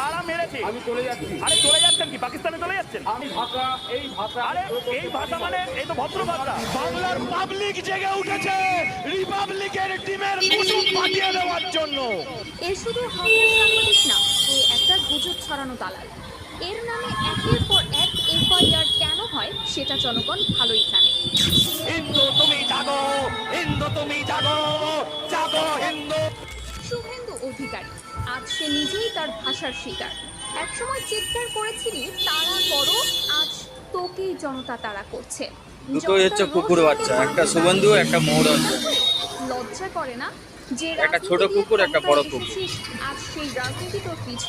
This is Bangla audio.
কারা মেরেছে? আমি চলে যাচ্ছি। আরে চলে যাচ্ছেন কি? পাকিস্তানে চলে যাচ্ছেন? আমি ভাষা, এই ভাষা, আরে এই ভাষা মানে এই তো ভদ্র ভাষা। বাংলার পাবলিক জেগে উঠেছে রিপাবলিকের টিমের কুসুম পাঠিয়ে দেওয়ার জন্য। এ শুধু হকের সাংবাদিক না, এ একটা গুজব ছড়ানো দালাল। এর নামে একের পর এক এফআইআর কেন হয় সেটা জনগণ ভালোই জানে। হিন্দু তুমি জাগো, হিন্দু তুমি জাগো, জাগো হিন্দু। শুভেন্দু অধিকারী আজ সে নিজেই তার ভাষার শিকার। একসময় চিৎকার করেছিলি তারা করো, আজ তোকেই জনতা তারা করছে। দুটোই হচ্ছে কুকুর বাচ্চা, একটা শুভেন্দু একটা মৌরঞ্জন। লজ্জা করে না যে একটা ছোট কুকুর, একটা বড় কুকুর। আজ সেই রাজনীতি তোর পিছু